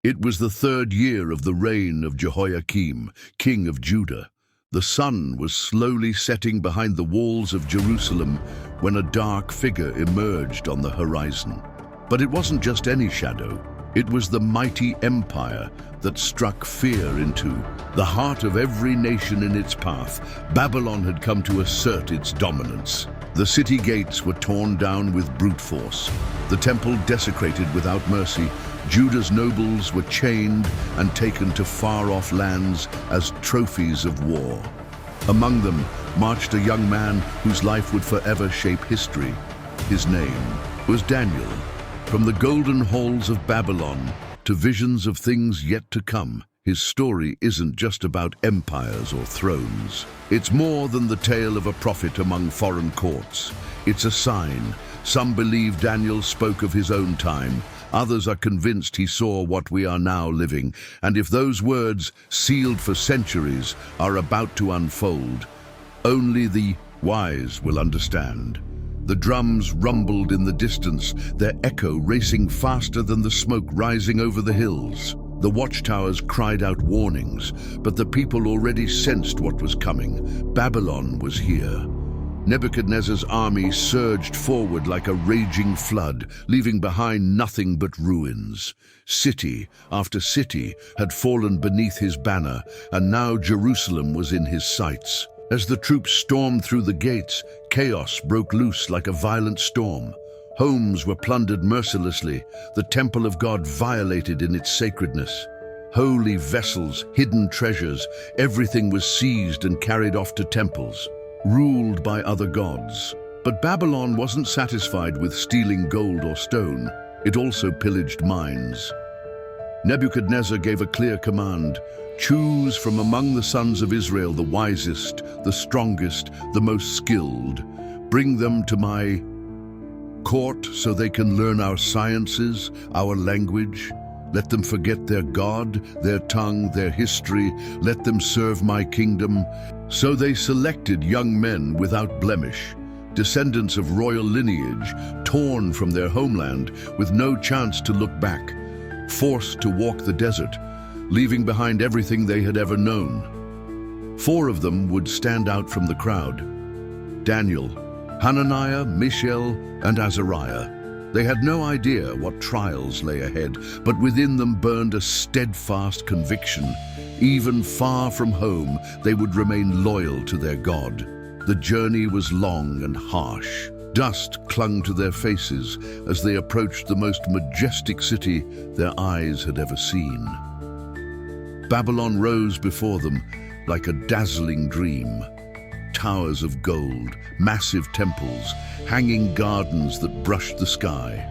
It was the 3rd year of the reign of Jehoiakim, king of Judah. The sun was slowly setting behind the walls of Jerusalem when a dark figure emerged on the horizon. But it wasn't just any shadow. It was the mighty empire that struck fear into the heart of every nation in its path. Babylon had come to assert its dominance. The city gates were torn down with brute force, the temple desecrated without mercy. Judah's nobles were chained and taken to far-off lands as trophies of war. Among them marched a young man whose life would forever shape history. His name was Daniel. From the golden halls of Babylon to visions of things yet to come, his story isn't just about empires or thrones. It's more than the tale of a prophet among foreign courts. It's a sign. Some believe Daniel spoke of his own time. Others are convinced he saw what we are now living. And if those words, sealed for centuries, are about to unfold, only the wise will understand. The drums rumbled in the distance, their echo racing faster than the smoke rising over the hills. The watchtowers cried out warnings, but the people already sensed what was coming. Babylon was here. Nebuchadnezzar's army surged forward like a raging flood, leaving behind nothing but ruins. City after city had fallen beneath his banner, and now Jerusalem was in his sights. As the troops stormed through the gates, chaos broke loose like a violent storm. Homes were plundered mercilessly, the temple of God violated in its sacredness. Holy vessels, hidden treasures, everything was seized and carried off to temples, ruled by other gods. But Babylon wasn't satisfied with stealing gold or stone. It also pillaged minds. Nebuchadnezzar gave a clear command: choose from among the sons of Israel the wisest, the strongest, the most skilled. Bring them to my court so they can learn our sciences, our language. Let them forget their God, their tongue, their history. Let them serve my kingdom. So they selected young men without blemish, descendants of royal lineage, torn from their homeland with no chance to look back, forced to walk the desert, leaving behind everything they had ever known. 4 of them would stand out from the crowd: Daniel, Hananiah, Mishael, and Azariah. They had no idea what trials lay ahead, but within them burned a steadfast conviction. Even far from home, they would remain loyal to their God. The journey was long and harsh. Dust clung to their faces as they approached the most majestic city their eyes had ever seen. Babylon rose before them like a dazzling dream. Towers of gold, massive temples, hanging gardens that brushed the sky.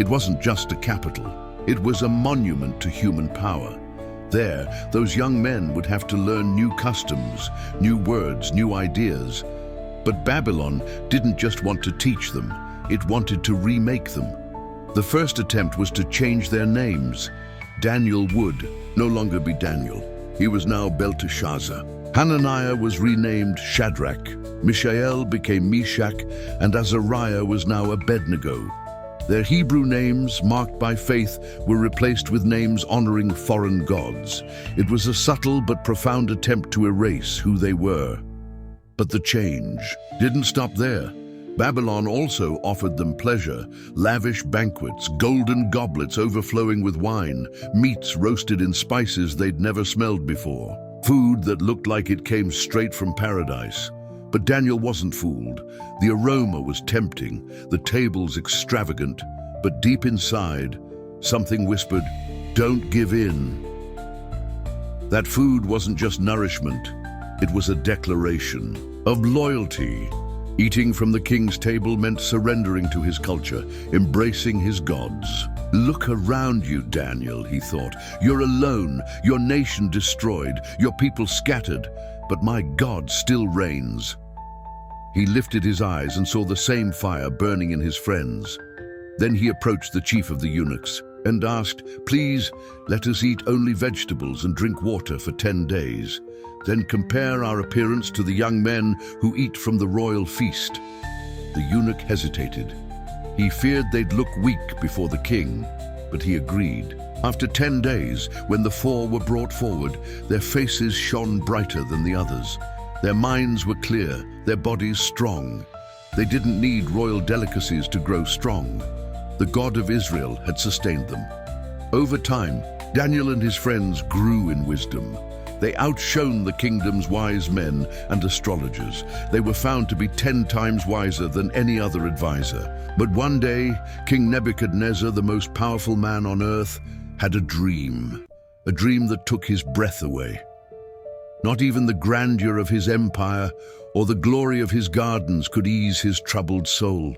It wasn't just a capital, it was a monument to human power. There, those young men would have to learn new customs, new words, new ideas. But Babylon didn't just want to teach them, it wanted to remake them. The first attempt was to change their names. Daniel would no longer be Daniel. He was now Belteshazzar. Hananiah was renamed Shadrach, Mishael became Meshach, and Azariah was now Abednego. Their Hebrew names, marked by faith, were replaced with names honoring foreign gods. It was a subtle but profound attempt to erase who they were. But the change didn't stop there. Babylon also offered them pleasure: lavish banquets, golden goblets overflowing with wine, meats roasted in spices they'd never smelled before. Food that looked like it came straight from paradise. But Daniel wasn't fooled. The aroma was tempting, the tables extravagant, but deep inside, something whispered, "Don't give in." That food wasn't just nourishment, it was a declaration of loyalty. Eating from the king's table meant surrendering to his culture, embracing his gods. Look around you, Daniel, he thought. You're alone, your nation destroyed, your people scattered, but my God still reigns. He lifted his eyes and saw the same fire burning in his friends. Then he approached the chief of the eunuchs and asked, "Please, let us eat only vegetables and drink water for 10 days. Then compare our appearance to the young men who eat from the royal feast." The eunuch hesitated. He feared they'd look weak before the king. but he agreed. After 10 days, when the 4 were brought forward, their faces shone brighter than the others. Their minds were clear, their bodies strong. They didn't need royal delicacies to grow strong. The God of Israel had sustained them. Over time, Daniel and his friends grew in wisdom. They outshone the kingdom's wise men and astrologers. They were found to be 10 times wiser than any other advisor. But one day, King Nebuchadnezzar, the most powerful man on earth, had a dream that took his breath away. Not even the grandeur of his empire or the glory of his gardens could ease his troubled soul.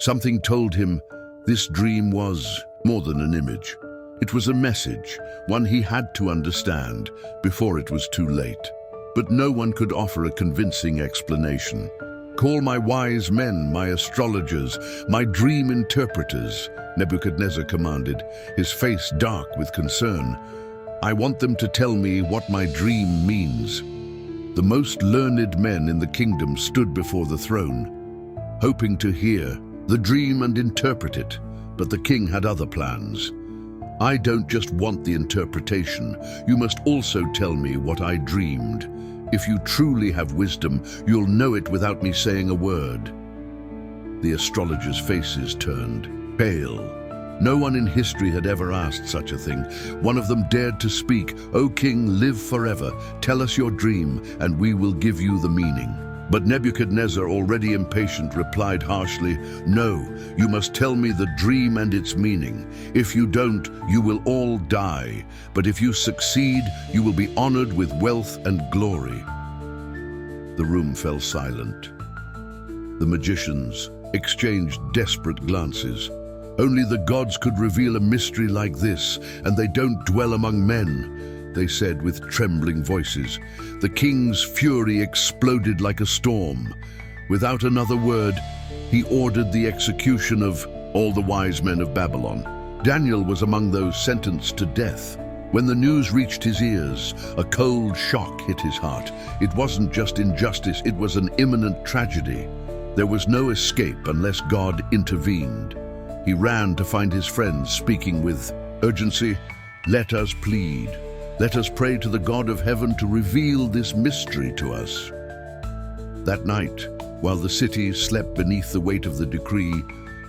Something told him this dream was more than an image. It was a message, one he had to understand before it was too late. But no one could offer a convincing explanation. "Call my wise men, my astrologers, my dream interpreters," Nebuchadnezzar commanded, his face dark with concern. "I want them to tell me what my dream means." The most learned men in the kingdom stood before the throne, hoping to hear the dream and interpret it, but the king had other plans. "I don't just want the interpretation, you must also tell me what I dreamed. If you truly have wisdom, you'll know it without me saying a word." The astrologers' faces turned pale. No one in history had ever asked such a thing. One of them dared to speak. "O king, live forever. Tell us your dream, and we will give you the meaning." But Nebuchadnezzar, already impatient, replied harshly, "No, you must tell me the dream and its meaning. If you don't, you will all die. But if you succeed, you will be honored with wealth and glory." The room fell silent. The magicians exchanged desperate glances. "Only the gods could reveal a mystery like this, and they don't dwell among men," they said with trembling voices. The king's fury exploded like a storm. Without another word, he ordered the execution of all the wise men of Babylon. Daniel was among those sentenced to death. When the news reached his ears, a cold shock hit his heart. It wasn't just injustice, it was an imminent tragedy. There was no escape unless God intervened. He ran to find his friends, speaking with urgency. "Let us plead. Let us pray to the God of heaven to reveal this mystery to us." That night, while the city slept beneath the weight of the decree,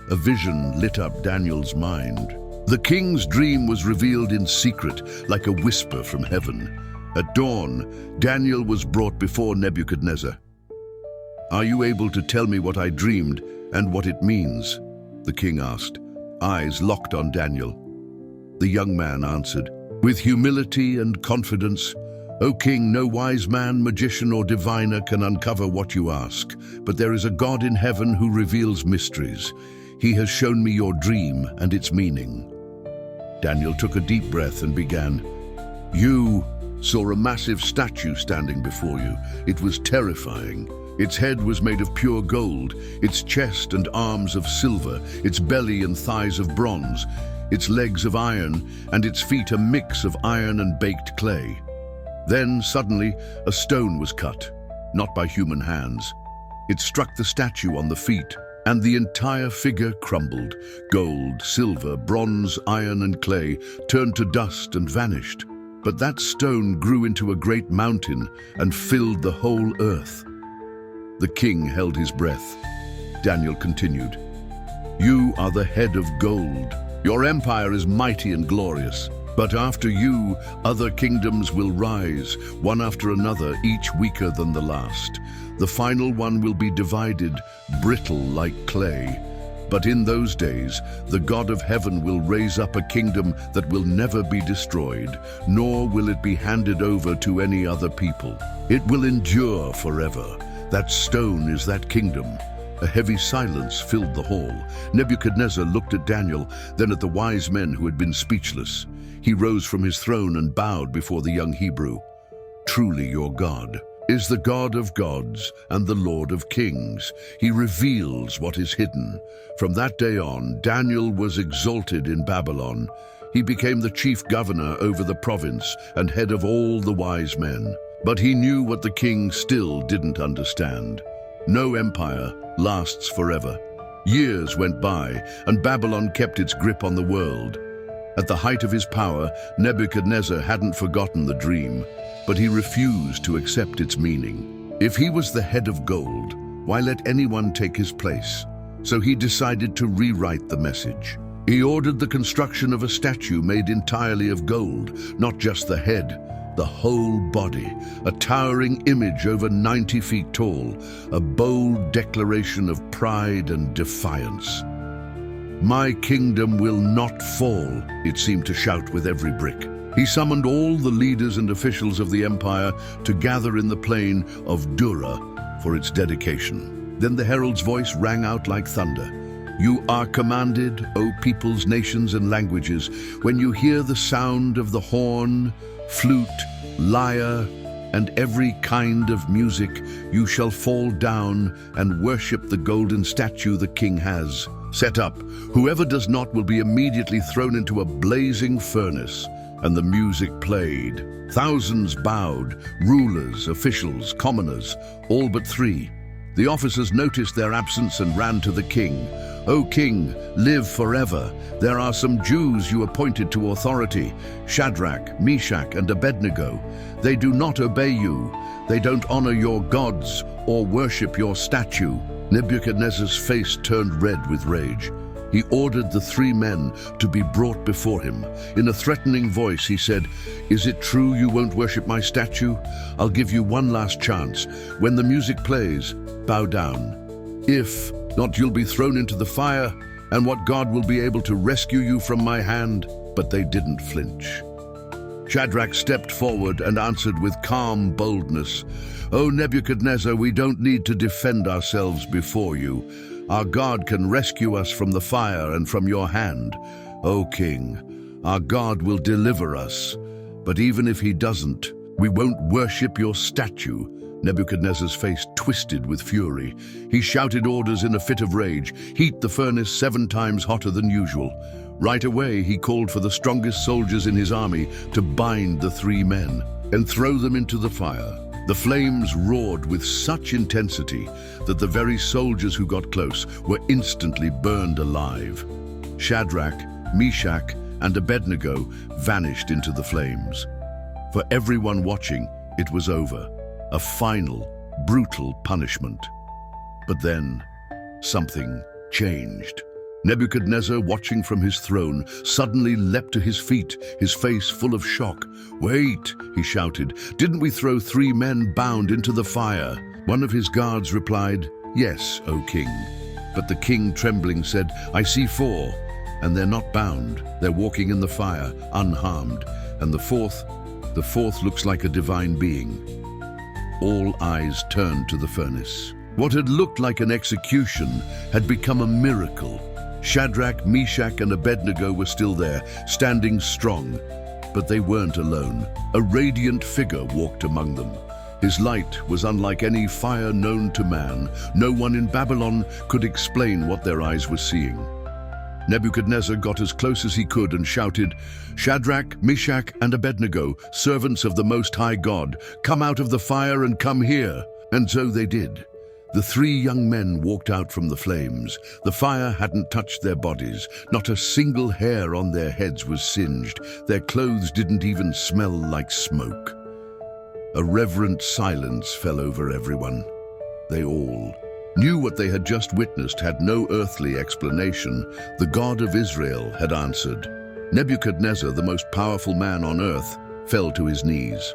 a vision lit up Daniel's mind. The king's dream was revealed in secret, like a whisper from heaven. At dawn, Daniel was brought before Nebuchadnezzar. "Are you able to tell me what I dreamed and what it means?" the king asked, eyes locked on Daniel. The young man answered, with humility and confidence, "O king, no wise man, magician, or diviner can uncover what you ask, but there is a God in heaven who reveals mysteries. He has shown me your dream and its meaning." Daniel took a deep breath and began, "You saw a massive statue standing before you. It was terrifying. Its head was made of pure gold, its chest and arms of silver, its belly and thighs of bronze, its legs of iron, and its feet a mix of iron and baked clay." Then, suddenly, a stone was cut, not by human hands. It struck the statue on the feet, and the entire figure crumbled. Gold, silver, bronze, iron, and clay turned to dust and vanished. But that stone grew into a great mountain and filled the whole earth. The king held his breath. Daniel continued, "You are the head of gold. Your empire is mighty and glorious. But after you, other kingdoms will rise, one after another, each weaker than the last. The final one will be divided, brittle like clay. But in those days, the God of heaven will raise up a kingdom that will never be destroyed, nor will it be handed over to any other people. It will endure forever. That stone is that kingdom." A heavy silence filled the hall. Nebuchadnezzar looked at Daniel, then at the wise men who had been speechless. He rose from his throne and bowed before the young Hebrew. "Truly your God is the God of gods and the Lord of kings. He reveals what is hidden." From that day on, Daniel was exalted in Babylon. He became the chief governor over the province and head of all the wise men. But he knew what the king still didn't understand. No empire lasts forever. Years went by, and Babylon kept its grip on the world. At the height of his power, Nebuchadnezzar hadn't forgotten the dream, but he refused to accept its meaning. If he was the head of gold, why let anyone take his place? So he decided to rewrite the message. He ordered the construction of a statue made entirely of gold, not just the head, the whole body, a towering image over 90 feet tall, a bold declaration of pride and defiance. "My kingdom will not fall," it seemed to shout with every brick. He summoned all the leaders and officials of the empire to gather in the plain of Dura for its dedication. Then the herald's voice rang out like thunder. "You are commanded, O peoples, nations, and languages, when you hear the sound of the horn, flute, lyre, and every kind of music, you shall fall down and worship the golden statue the king has set up. Whoever does not will be immediately thrown into a blazing furnace." And the music played. Thousands bowed, rulers, officials, commoners, all but three. The officers noticed their absence and ran to the king. "O king, live forever. There are some Jews you appointed to authority, Shadrach, Meshach, and Abednego. They do not obey you. They don't honor your gods or worship your statue." Nebuchadnezzar's face turned red with rage. He ordered the three men to be brought before him. In a threatening voice, he said, "Is it true you won't worship my statue? I'll give you one last chance. When the music plays, bow down. If not, you'll be thrown into the fire, and what God will be able to rescue you from my hand?" But they didn't flinch. Shadrach stepped forward and answered with calm boldness, "O Nebuchadnezzar, we don't need to defend ourselves before you. Our God can rescue us from the fire and from your hand. O king, our God will deliver us. But even if he doesn't, we won't worship your statue." Nebuchadnezzar's face twisted with fury. He shouted orders in a fit of rage. "Heat the furnace 7 times hotter than usual." Right away, he called for the strongest soldiers in his army to bind the three men and throw them into the fire. The flames roared with such intensity that the very soldiers who got close were instantly burned alive. Shadrach, Meshach, and Abednego vanished into the flames. For everyone watching, it was over. A final, brutal punishment. But then, something changed. Nebuchadnezzar, watching from his throne, suddenly leapt to his feet, his face full of shock. "Wait," he shouted, "didn't we throw 3 men bound into the fire?" One of his guards replied, "Yes, O king." But the king, trembling, said, "I see 4, and they're not bound. They're walking in the fire, unharmed. And the fourth looks like a divine being." All eyes turned to the furnace. What had looked like an execution had become a miracle. Shadrach, Meshach, and Abednego were still there, standing strong. But they weren't alone. A radiant figure walked among them. His light was unlike any fire known to man. No one in Babylon could explain what their eyes were seeing. Nebuchadnezzar got as close as he could and shouted, "Shadrach, Meshach, and Abednego, servants of the Most High God, come out of the fire and come here." And so they did. The 3 young men walked out from the flames. The fire hadn't touched their bodies. Not a single hair on their heads was singed. Their clothes didn't even smell like smoke. A reverent silence fell over everyone. They all knew what they had just witnessed had no earthly explanation. The God of Israel had answered. Nebuchadnezzar, the most powerful man on earth, fell to his knees.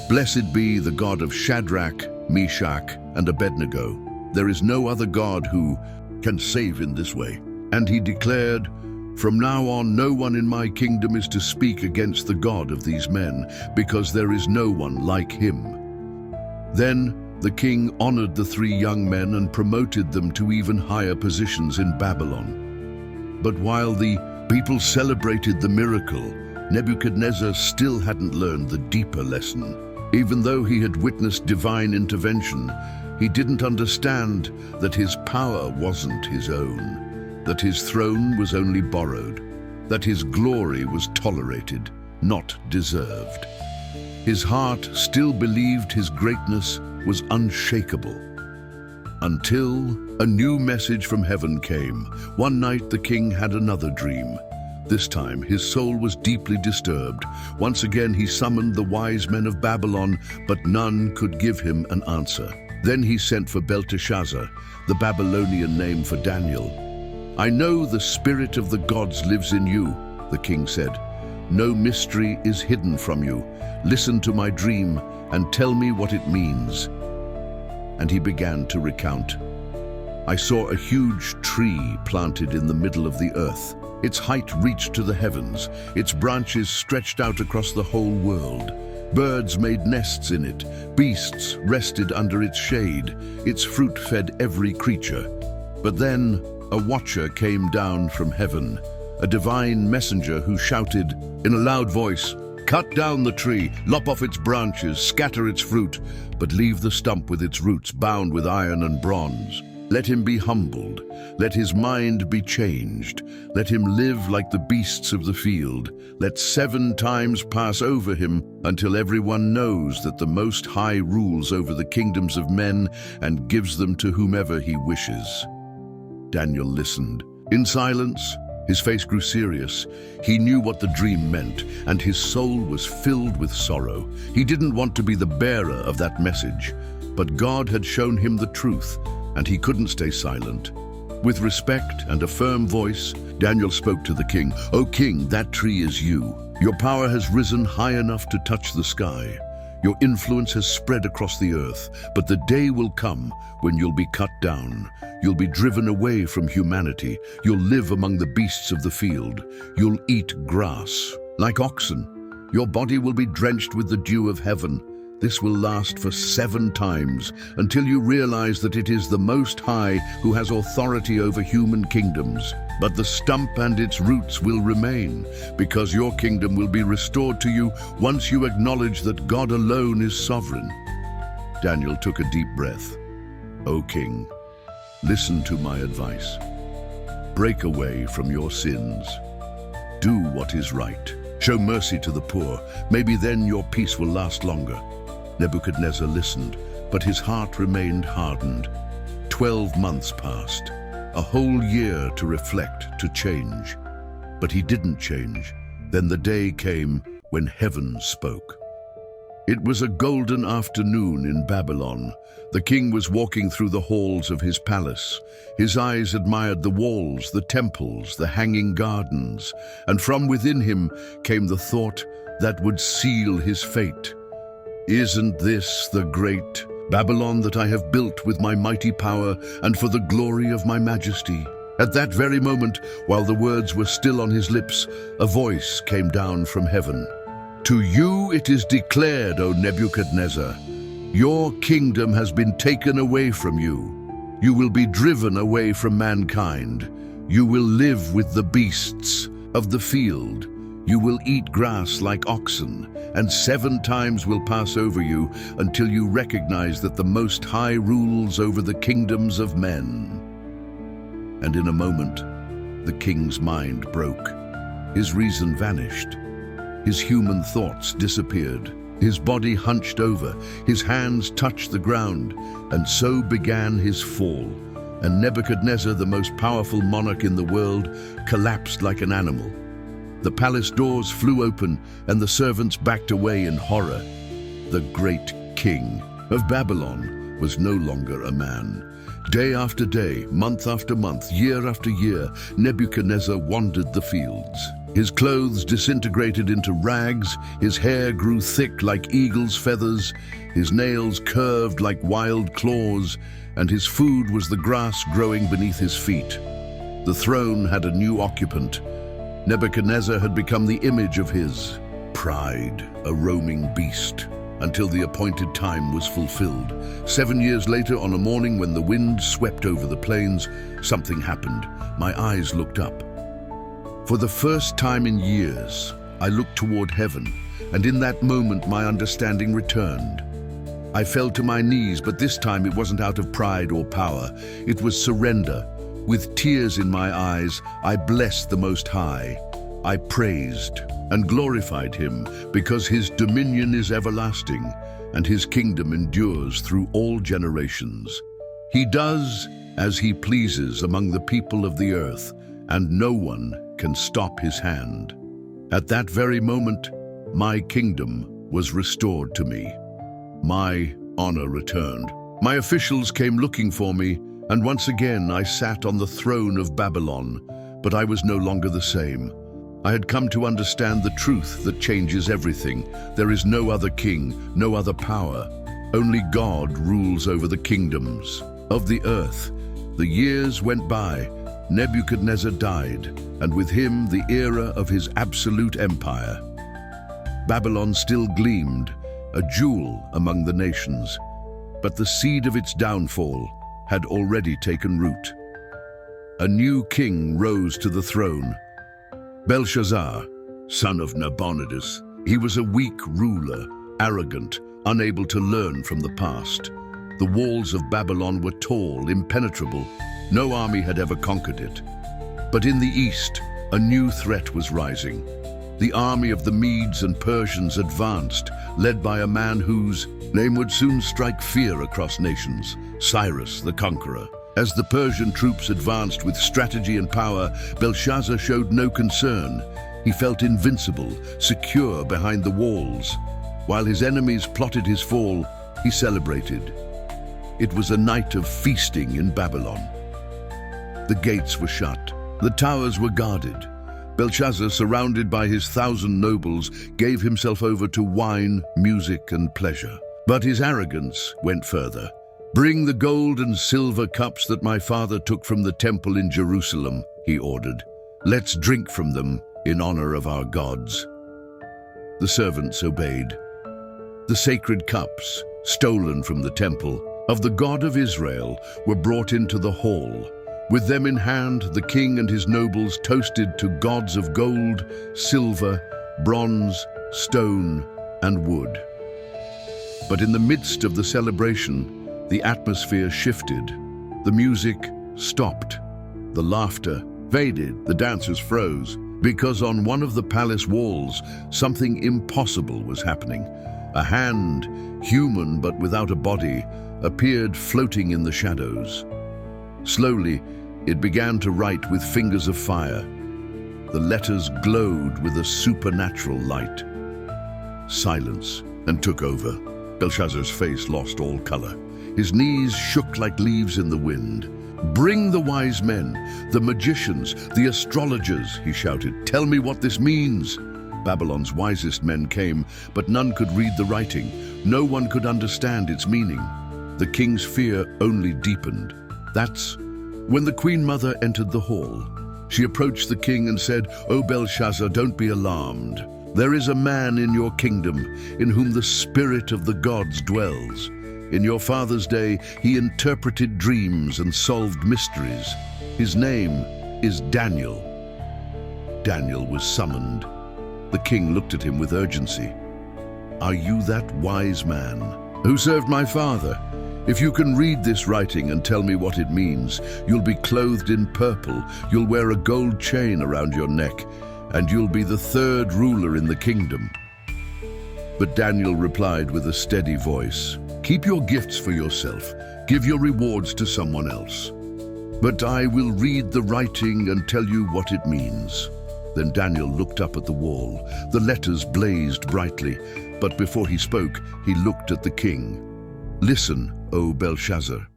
"Blessed be the God of Shadrach, Meshach, and Abednego. There is no other God who can save in this way." And he declared, "From now on, no one in my kingdom is to speak against the God of these men, because there is no one like him." Then the king honored the 3 young men and promoted them to even higher positions in Babylon. But while the people celebrated the miracle, Nebuchadnezzar still hadn't learned the deeper lesson. Even though he had witnessed divine intervention, he didn't understand that his power wasn't his own, that his throne was only borrowed, that his glory was tolerated, not deserved. His heart still believed his greatness was unshakable, until A new message from heaven came. One night the king had another dream. This time his soul was deeply disturbed. Once again he summoned the wise men of Babylon, but none could give him an answer. Then he sent for Belteshazzar, the Babylonian name for Daniel. "I know the spirit of the gods lives in you," the king said. "No mystery is hidden from you. Listen to my dream and tell me what it means." And he began to recount. "I saw a huge tree planted in the middle of the earth. Its height reached to the heavens. Its branches stretched out across the whole world. Birds made nests in it. Beasts rested under its shade. Its fruit fed every creature. But then a watcher came down from heaven, a divine messenger who shouted in a loud voice, 'Cut down the tree, lop off its branches, scatter its fruit, but leave the stump with its roots bound with iron and bronze. Let him be humbled, let his mind be changed, let him live like the beasts of the field. Let 7 times pass over him until everyone knows that the Most High rules over the kingdoms of men and gives them to whomever he wishes.'" Daniel listened. In silence, his face grew serious. He knew what the dream meant, and his soul was filled with sorrow. He didn't want to be the bearer of that message, but God had shown him the truth, and he couldn't stay silent. With respect and a firm voice, Daniel spoke to the king. "O king, that tree is you. Your power has risen high enough to touch the sky. Your influence has spread across the earth, but the day will come when you'll be cut down. You'll be driven away from humanity. You'll live among the beasts of the field. You'll eat grass like oxen. Your body will be drenched with the dew of heaven. This will last for 7 times until you realize that it is the Most High who has authority over human kingdoms. But the stump and its roots will remain, because your kingdom will be restored to you once you acknowledge that God alone is sovereign." Daniel took a deep breath. "O king, listen to my advice. Break away from your sins. Do what is right. Show mercy to the poor. Maybe then your peace will last longer." Nebuchadnezzar listened, but his heart remained hardened. 12 months passed, a whole year to reflect, to change. But he didn't change. Then the day came when heaven spoke. It was a golden afternoon in Babylon. The king was walking through the halls of his palace. His eyes admired the walls, the temples, the hanging gardens, and from within him came the thought that would seal his fate. "Isn't this the great Babylon that I have built with my mighty power and for the glory of my majesty?" At that very moment, while the words were still on his lips, a voice came down from heaven. "To you it is declared, O Nebuchadnezzar, your kingdom has been taken away from you. You will be driven away from mankind. You will live with the beasts of the field. You will eat grass like oxen, and 7 times will pass over you until you recognize that the Most High rules over the kingdoms of men." And in a moment, the king's mind broke. His reason vanished. His human thoughts disappeared. His body hunched over, his hands touched the ground, and so began his fall. And Nebuchadnezzar, the most powerful monarch in the world, collapsed like an animal. The palace doors flew open, and the servants backed away in horror. The great king of Babylon was no longer a man. Day after day, month after month, year after year, Nebuchadnezzar wandered the fields. His clothes disintegrated into rags, his hair grew thick like eagle's feathers, his nails curved like wild claws, and his food was the grass growing beneath his feet. The throne had a new occupant. Nebuchadnezzar had become the image of his pride, a roaming beast, until the appointed time was fulfilled. 7 years later, on a morning when the wind swept over the plains, something happened. My eyes looked up. For the first time in years, I looked toward heaven, and in that moment my understanding returned. I fell to my knees, but this time it wasn't out of pride or power. It was surrender. With tears in my eyes, I blessed the Most High. I praised and glorified him because his dominion is everlasting and his kingdom endures through all generations. He does as he pleases among the people of the earth, and no one can stop his hand. At that very moment, my kingdom was restored to me. My honor returned. My officials came looking for me, and once again I sat on the throne of Babylon, but I was no longer the same. I had come to understand the truth that changes everything. There is no other king, no other power. Only God rules over the kingdoms of the earth. The years went by. Nebuchadnezzar died, and with him the era of his absolute empire. Babylon still gleamed, a jewel among the nations, but the seed of its downfall had already taken root. A new king rose to the throne, Belshazzar, son of Nabonidus. He was a weak ruler, arrogant, unable to learn from the past. The walls of Babylon were tall, impenetrable. No army had ever conquered it. But in the east, a new threat was rising. The army of the Medes and Persians advanced, led by a man whose name would soon strike fear across nations, Cyrus the Conqueror. As the Persian troops advanced with strategy and power, Belshazzar showed no concern. He felt invincible, secure behind the walls. While his enemies plotted his fall, he celebrated. It was a night of feasting in Babylon. The gates were shut. The towers were guarded. Belshazzar, surrounded by his 1,000 nobles, gave himself over to wine, music, and pleasure. But his arrogance went further. "Bring the gold and silver cups that my father took from the temple in Jerusalem," he ordered. "Let's drink from them in honor of our gods." The servants obeyed. The sacred cups, stolen from the temple of the God of Israel, were brought into the hall. With them in hand, the king and his nobles toasted to gods of gold, silver, bronze, stone, and wood. But in the midst of the celebration, the atmosphere shifted. The music stopped. The laughter faded. The dancers froze. Because on one of the palace walls, something impossible was happening. A hand, human but without a body, appeared floating in the shadows. Slowly, it began to write with fingers of fire. The letters glowed with a supernatural light. Silence and took over. Belshazzar's face lost all color. His knees shook like leaves in the wind. "Bring the wise men, the magicians, the astrologers," he shouted. "Tell me what this means." Babylon's wisest men came, but none could read the writing. No one could understand its meaning. The king's fear only deepened. That's when the Queen Mother entered the hall. She approached the king and said, "O Belshazzar, don't be alarmed. There is a man in your kingdom in whom the spirit of the gods dwells. In your father's day, he interpreted dreams and solved mysteries. His name is Daniel." Daniel was summoned. The king looked at him with urgency. "Are you that wise man who served my father? If you can read this writing and tell me what it means, you'll be clothed in purple, you'll wear a gold chain around your neck, and you'll be the third ruler in the kingdom." But Daniel replied with a steady voice, "Keep your gifts for yourself. Give your rewards to someone else. But I will read the writing and tell you what it means." Then Daniel looked up at the wall. The letters blazed brightly, but before he spoke, he looked at the king. "Listen, O Belshazzar.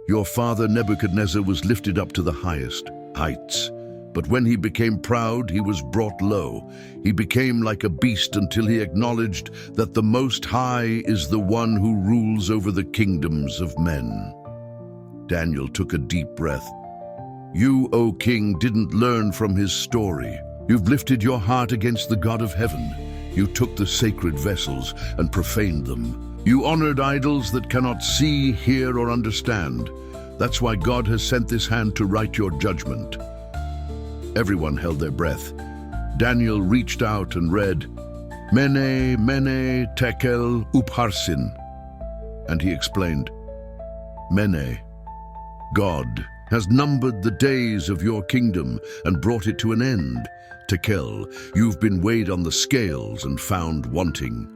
Your father Nebuchadnezzar was lifted up to the highest heights. But when he became proud, he was brought low. He became like a beast until he acknowledged that the Most High is the one who rules over the kingdoms of men." Daniel took a deep breath. "You, O king, didn't learn from his story. You've lifted your heart against the God of heaven. You took the sacred vessels and profaned them. You honored idols that cannot see, hear, or understand. That's why God has sent this hand to write your judgment." Everyone held their breath. Daniel reached out and read, "Mene, Mene, Tekel, Upharsin." And he explained, "Mene, God has numbered the days of your kingdom and brought it to an end. Tekel, you've been weighed on the scales and found wanting.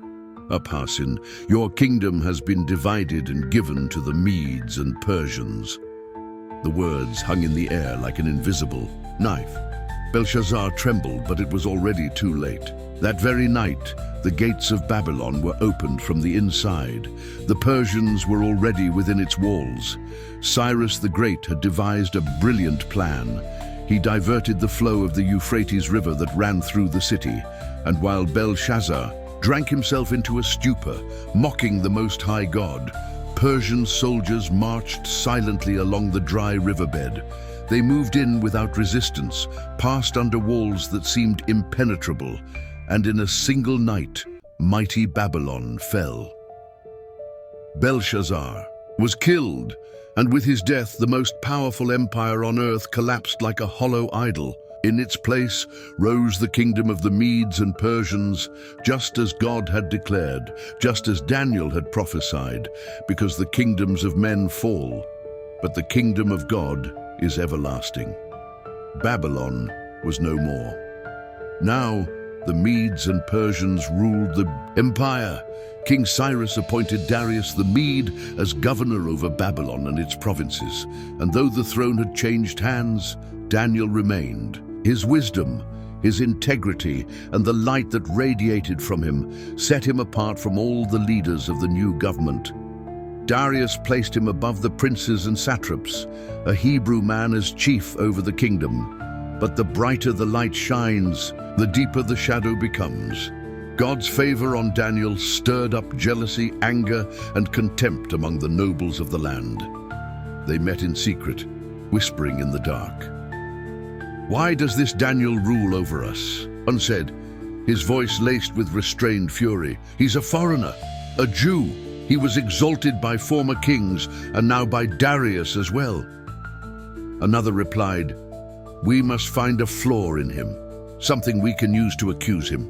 Upharsin, your kingdom has been divided and given to the Medes and Persians." The words hung in the air like an invisible knife. Belshazzar trembled, but it was already too late. That very night, the gates of Babylon were opened from the inside. The Persians were already within its walls. Cyrus the Great had devised a brilliant plan. He diverted the flow of the Euphrates River that ran through the city, and while Belshazzar drank himself into a stupor, mocking the Most High God, Persian soldiers marched silently along the dry riverbed. They moved in without resistance, passed under walls that seemed impenetrable, and in a single night, mighty Babylon fell. Belshazzar was killed, and with his death, the most powerful empire on earth collapsed like a hollow idol. In its place rose the kingdom of the Medes and Persians, just as God had declared, just as Daniel had prophesied, because the kingdoms of men fall, but the kingdom of God is everlasting. Babylon was no more. Now, the Medes and Persians ruled the empire. King Cyrus appointed Darius the Mede as governor over Babylon and its provinces, and though the throne had changed hands, Daniel remained. His wisdom, his integrity, and the light that radiated from him set him apart from all the leaders of the new government. Darius placed him above the princes and satraps, a Hebrew man as chief over the kingdom. But the brighter the light shines, the deeper the shadow becomes. God's favor on Daniel stirred up jealousy, anger, and contempt among the nobles of the land. They met in secret, whispering in the dark. "Why does this Daniel rule over us?" one said, his voice laced with restrained fury. "He's a foreigner, a Jew. He was exalted by former kings and now by Darius as well." Another replied, "We must find a flaw in him, something we can use to accuse him."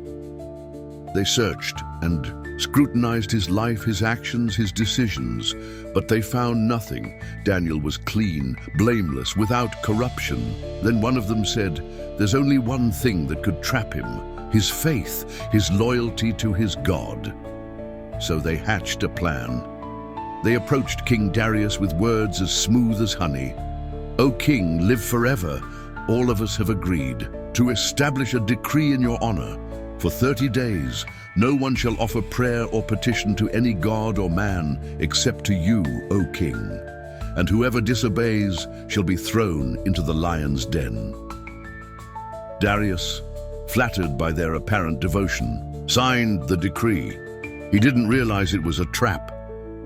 They searched and scrutinized his life, his actions, his decisions, but they found nothing. Daniel was clean, blameless, without corruption. Then one of them said, "There's only one thing that could trap him: his faith, his loyalty to his God." So they hatched a plan. They approached King Darius with words as smooth as honey. "O king, live forever. All of us have agreed to establish a decree in your honor. For 30 days, no one shall offer prayer or petition to any god or man except to you, O king. And whoever disobeys shall be thrown into the lion's den." Darius, flattered by their apparent devotion, signed the decree. He didn't realize it was a trap.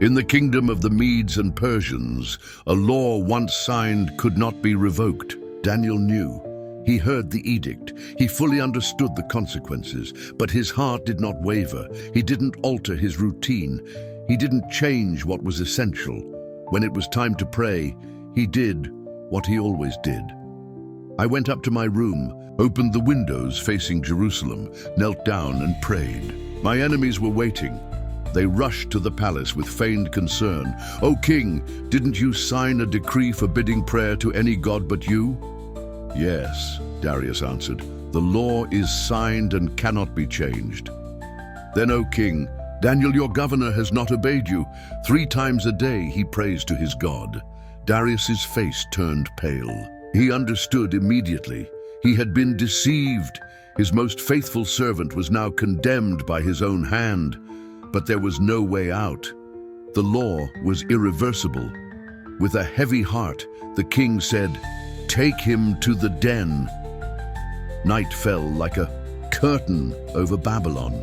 In the kingdom of the Medes and Persians, a law once signed could not be revoked. Daniel knew. He heard the edict. He fully understood the consequences, but his heart did not waver. He didn't alter his routine. He didn't change what was essential. When it was time to pray, he did what he always did. I went up to my room, opened the windows facing Jerusalem, knelt down and prayed. My enemies were waiting. They rushed to the palace with feigned concern. "O king, didn't you sign a decree forbidding prayer to any god but you?" "Yes," Darius answered. "The law is signed and cannot be changed." "Then, O king, Daniel, your governor, has not obeyed you. 3 times a day he prays to his God." Darius's face turned pale. He understood immediately. He had been deceived. His most faithful servant was now condemned by his own hand. But there was no way out. The law was irreversible. With a heavy heart, the king said, "Take him to the den." Night fell like a curtain over Babylon.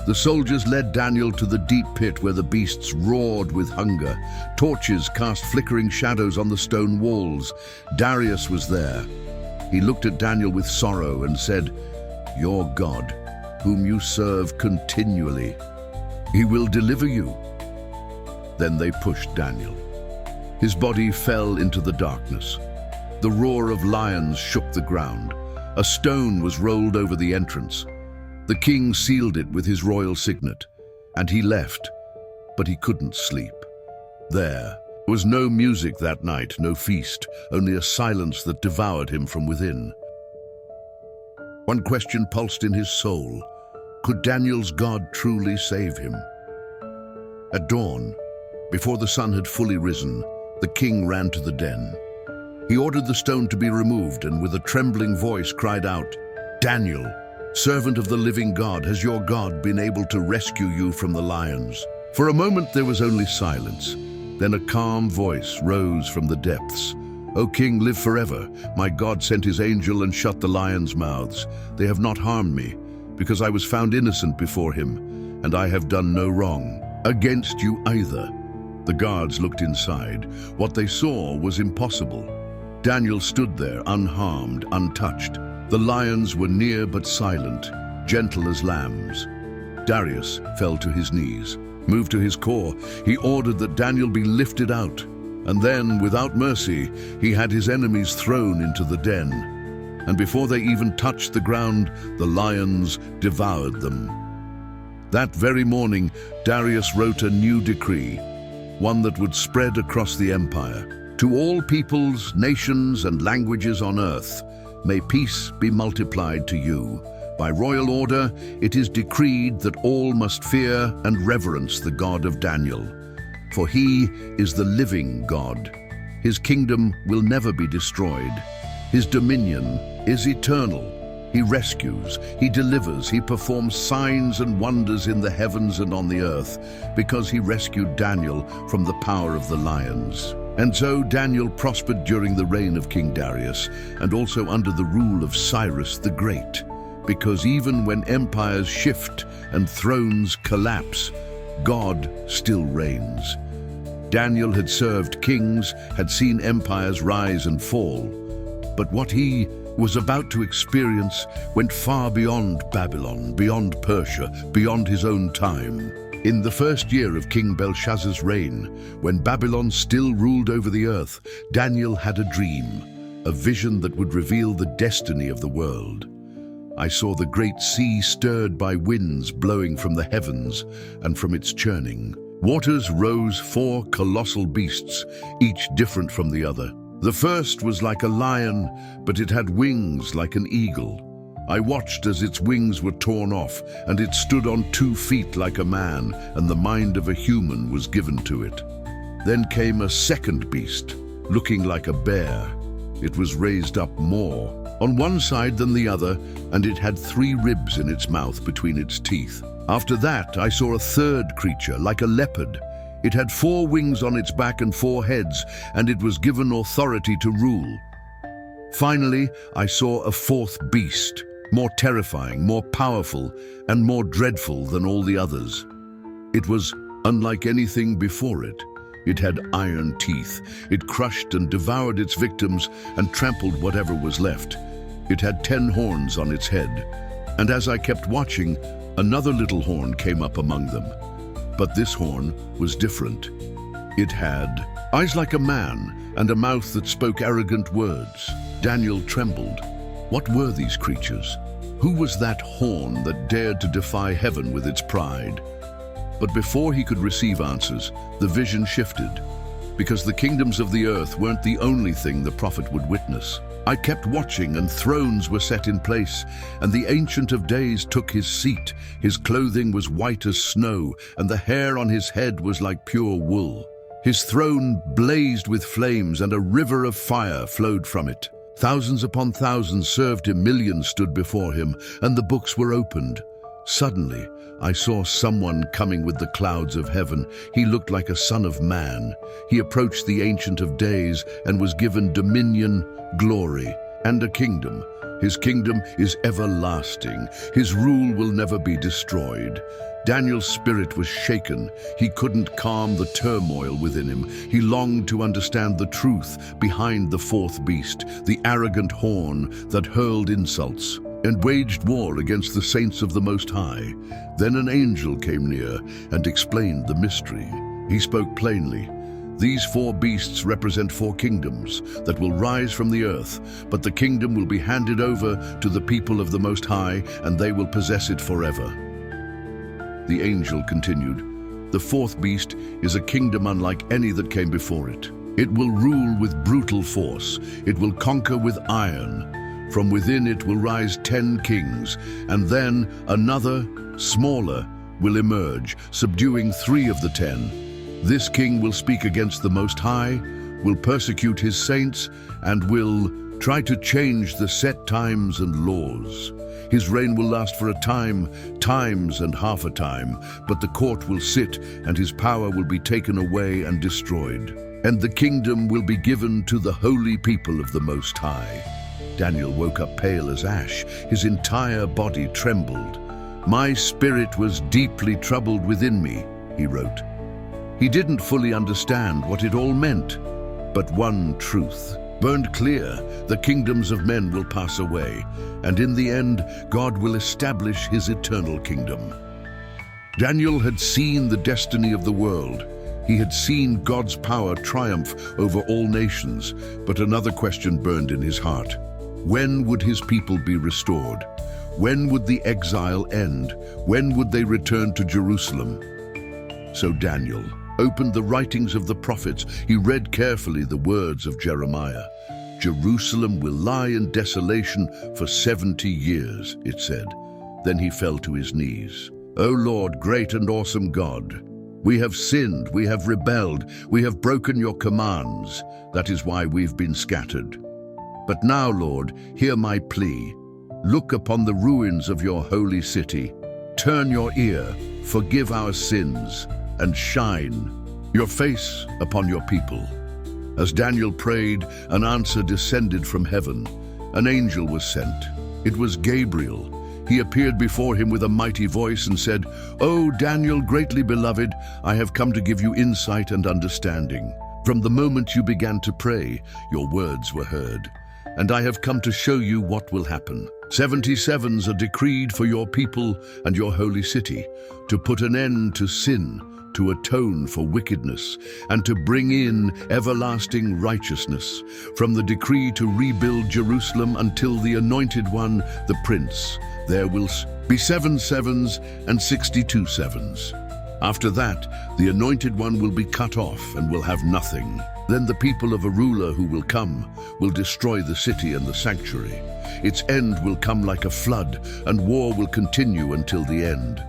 The soldiers led Daniel to the deep pit where the beasts roared with hunger. Torches cast flickering shadows on the stone walls. Darius was there. He looked at Daniel with sorrow and said, "Your God, whom you serve continually, he will deliver you." Then they pushed Daniel. His body fell into the darkness. The roar of lions shook the ground. A stone was rolled over the entrance. The king sealed it with his royal signet, and he left, but he couldn't sleep. There was no music that night, no feast, only a silence that devoured him from within. One question pulsed in his soul: could Daniel's God truly save him? At dawn, before the sun had fully risen, the king ran to the den. He ordered the stone to be removed and with a trembling voice cried out, "Daniel, servant of the living God, has your God been able to rescue you from the lions?" For a moment there was only silence. Then a calm voice rose from the depths. "O king, live forever. My God sent his angel and shut the lions' mouths. They have not harmed me, because I was found innocent before him, and I have done no wrong against you either." The guards looked inside. What they saw was impossible. Daniel stood there, unharmed, untouched. The lions were near but silent, gentle as lambs. Darius fell to his knees. Moved to his core, he ordered that Daniel be lifted out. And then, without mercy, he had his enemies thrown into the den. And before they even touched the ground, the lions devoured them. That very morning, Darius wrote a new decree, one that would spread across the empire. To all peoples, nations, and languages on earth, may peace be multiplied to you. By royal order, it is decreed that all must fear and reverence the God of Daniel. For he is the living God. His kingdom will never be destroyed. His dominion is eternal. He rescues, he delivers, he performs signs and wonders in the heavens and on the earth, because he rescued Daniel from the power of the lions. And so Daniel prospered during the reign of King Darius, and also under the rule of Cyrus the Great, because even when empires shift and thrones collapse, God still reigns. Daniel had served kings, had seen empires rise and fall, but what he was about to experience went far beyond Babylon, beyond Persia, beyond his own time. In the first year of King Belshazzar's reign, when Babylon still ruled over the earth, Daniel had a dream, a vision that would reveal the destiny of the world. I saw the great sea stirred by winds blowing from the heavens and from its churning. Waters rose 4 colossal beasts, each different from the other. The first was like a lion, but it had wings like an eagle. I watched as its wings were torn off, and it stood on 2 feet like a man, and the mind of a human was given to it. Then came a second beast, looking like a bear. It was raised up more on one side than the other, and it had 3 ribs in its mouth between its teeth. After that, I saw a third creature, like a leopard. It had 4 wings on its back and 4 heads, and it was given authority to rule. Finally, I saw a 4th beast, more terrifying, more powerful, and more dreadful than all the others. It was unlike anything before it. It had iron teeth. It crushed and devoured its victims and trampled whatever was left. It had 10 horns on its head. And as I kept watching, another little horn came up among them. But this horn was different. It had eyes like a man and a mouth that spoke arrogant words. Daniel trembled. What were these creatures? Who was that horn that dared to defy heaven with its pride? But before he could receive answers, the vision shifted, because the kingdoms of the earth weren't the only thing the prophet would witness. I kept watching, and thrones were set in place, and the Ancient of Days took his seat. His clothing was white as snow, and the hair on his head was like pure wool. His throne blazed with flames, and a river of fire flowed from it. Thousands upon thousands served him, millions stood before him, and the books were opened. Suddenly, I saw someone coming with the clouds of heaven. He looked like a son of man. He approached the Ancient of Days and was given dominion, glory, and a kingdom. His kingdom is everlasting. His rule will never be destroyed. Daniel's spirit was shaken. He couldn't calm the turmoil within him. He longed to understand the truth behind the 4th beast, the arrogant horn that hurled insults and waged war against the saints of the Most High. Then an angel came near and explained the mystery. He spoke plainly. These 4 beasts represent 4 kingdoms that will rise from the earth, but the kingdom will be handed over to the people of the Most High, and they will possess it forever. The angel continued, "The 4th beast is a kingdom unlike any that came before it. It will rule with brutal force. It will conquer with iron. From within it will rise 10 kings, and then another, smaller, will emerge, subduing 3 of the 10. This king will speak against the Most High, will persecute his saints, and will try to change the set times and laws. His reign will last for a time, times and half a time, but the court will sit, and his power will be taken away and destroyed. And the kingdom will be given to the holy people of the Most High. Daniel woke up pale as ash. His entire body trembled. "My spirit was deeply troubled within me," he wrote. He didn't fully understand what it all meant, but one truth burned clear: the kingdoms of men will pass away, and in the end, God will establish his eternal kingdom. Daniel had seen the destiny of the world. He had seen God's power triumph over all nations, but another question burned in his heart. When would his people be restored? When would the exile end? When would they return to Jerusalem? So Daniel opened the writings of the prophets. He read carefully the words of Jeremiah. "Jerusalem will lie in desolation for 70 years, it said. Then he fell to his knees. "O Lord, great and awesome God, we have sinned, we have rebelled, we have broken your commands. That is why we've been scattered. But now, Lord, hear my plea. Look upon the ruins of your holy city. Turn your ear, forgive our sins, and shine your face upon your people." As Daniel prayed, an answer descended from heaven. An angel was sent. It was Gabriel. He appeared before him with a mighty voice and said, "O Daniel, greatly beloved, I have come to give you insight and understanding. From the moment you began to pray, your words were heard, and I have come to show you what will happen. 77s are decreed for your people and your holy city, to put an end to sin, to atone for wickedness, and to bring in everlasting righteousness, from the decree to rebuild Jerusalem until the Anointed One, the Prince. There will be 7 sevens and 62 sevens. After that, the Anointed One will be cut off and will have nothing. Then the people of a ruler who will come will destroy the city and the sanctuary. Its end will come like a flood, and war will continue until the end.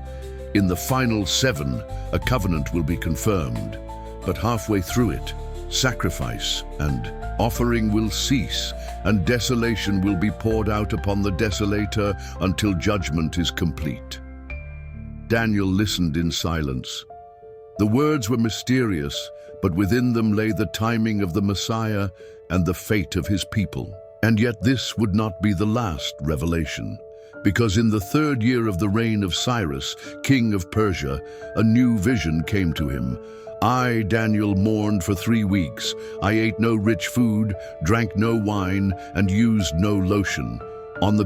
In the final 7, a covenant will be confirmed, but halfway through it, sacrifice and offering will cease, and desolation will be poured out upon the desolator until judgment is complete." Daniel listened in silence. The words were mysterious, but within them lay the timing of the Messiah and the fate of his people. And yet this would not be the last revelation, because in the 3rd year of the reign of Cyrus, king of Persia, a new vision came to him. "I, Daniel, mourned for 3 weeks. I ate no rich food, drank no wine, and used no lotion. On the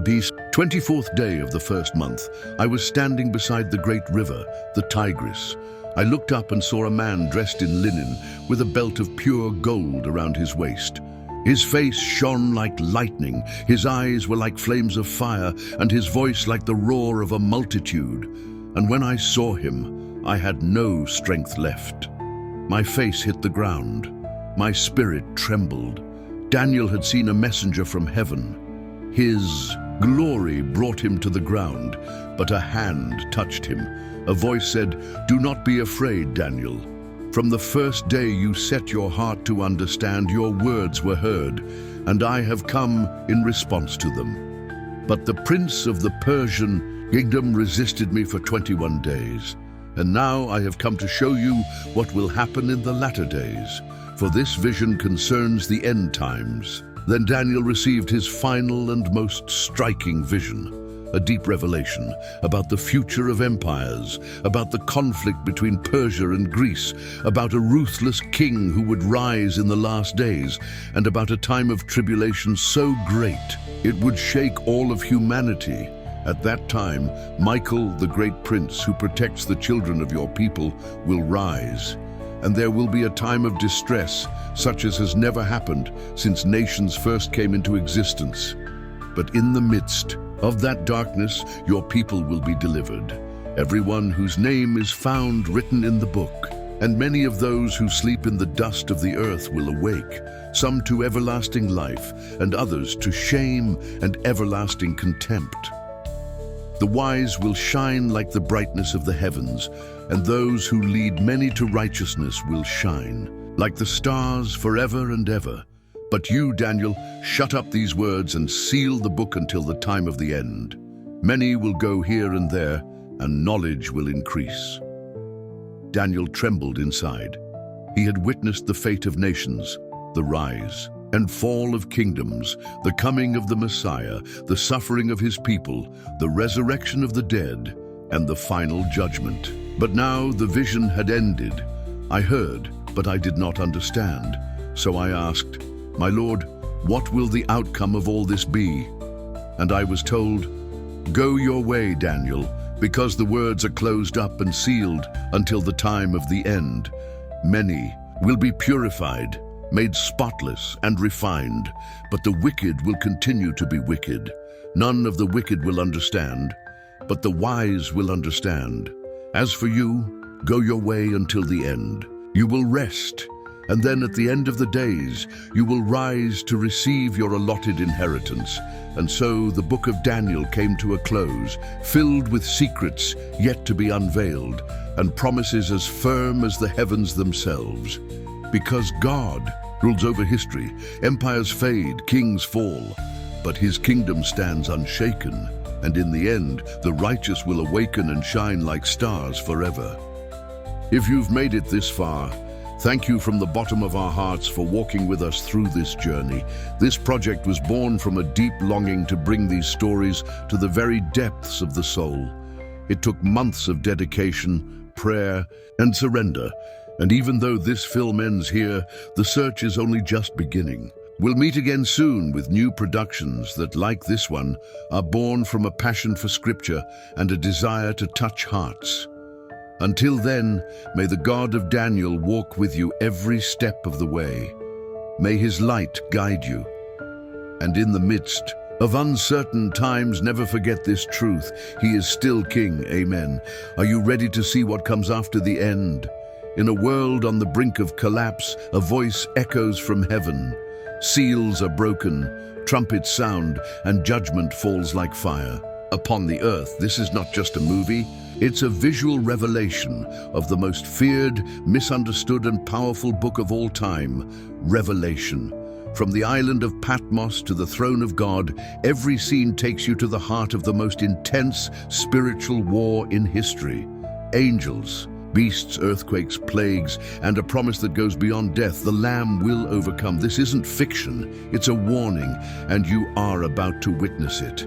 24th day of the 1st month, I was standing beside the great river, the Tigris. I looked up and saw a man dressed in linen, with a belt of pure gold around his waist. His face shone like lightning, his eyes were like flames of fire, and his voice like the roar of a multitude. And when I saw him, I had no strength left. My face hit the ground. My spirit trembled. Daniel had seen a messenger from heaven. His glory brought him to the ground, but a hand touched him. A voice said, "Do not be afraid, Daniel. From the first day you set your heart to understand, your words were heard, and I have come in response to them. But the prince of the Persian kingdom resisted me for 21 days. And now I have come to show you what will happen in the latter days, for this vision concerns the end times." Then Daniel received his final and most striking vision, a deep revelation about the future of empires, about the conflict between Persia and Greece, about a ruthless king who would rise in the last days, and about a time of tribulation so great it would shake all of humanity. At that time, Michael, the great prince who protects the children of your people, will rise. And there will be a time of distress, such as has never happened since nations first came into existence. But in the midst of that darkness, your people will be delivered, everyone whose name is found written in the book. And many of those who sleep in the dust of the earth will awake, some to everlasting life, and others to shame and everlasting contempt. The wise will shine like the brightness of the heavens, and those who lead many to righteousness will shine. like the stars forever and ever. But you, Daniel, shut up these words and seal the book until the time of the end. Many will go here and there, and knowledge will increase." Daniel trembled inside. He had witnessed the fate of nations, the rise and fall of kingdoms, the coming of the Messiah, the suffering of his people, the resurrection of the dead, and the final judgment. But now the vision had ended. I heard, but I did not understand. So I asked, "My Lord, what will the outcome of all this be?" And I was told, "Go your way, Daniel, because the words are closed up and sealed until the time of the end. Many will be purified, made spotless and refined, but the wicked will continue to be wicked. None of the wicked will understand, but the wise will understand. As for you, go your way until the end. You will rest, and then at the end of the days, you will rise to receive your allotted inheritance." And so the book of Daniel came to a close, filled with secrets yet to be unveiled, and promises as firm as the heavens themselves. Because God rules over history, empires fade, kings fall, but his kingdom stands unshaken, and in the end, the righteous will awaken and shine like stars forever. If you've made it this far, thank you from the bottom of our hearts for walking with us through this journey. This project was born from a deep longing to bring these stories to the very depths of the soul. It took months of dedication, prayer, and surrender. And even though this film ends here, the search is only just beginning. We'll meet again soon with new productions that, like this one, are born from a passion for Scripture and a desire to touch hearts. Until then, may the God of Daniel walk with you every step of the way. May his light guide you. And in the midst of uncertain times, never forget this truth. He is still King. Amen. Are you ready to see what comes after the end? In a world on the brink of collapse, a voice echoes from heaven. Seals are broken, trumpets sound, and judgment falls like fire upon the earth. This is not just a movie. It's a visual revelation of the most feared, misunderstood, and powerful book of all time, Revelation. From the island of Patmos to the throne of God, every scene takes you to the heart of the most intense spiritual war in history. Angels, beasts, earthquakes, plagues, and a promise that goes beyond death. The Lamb will overcome. This isn't fiction, it's a warning, and you are about to witness it.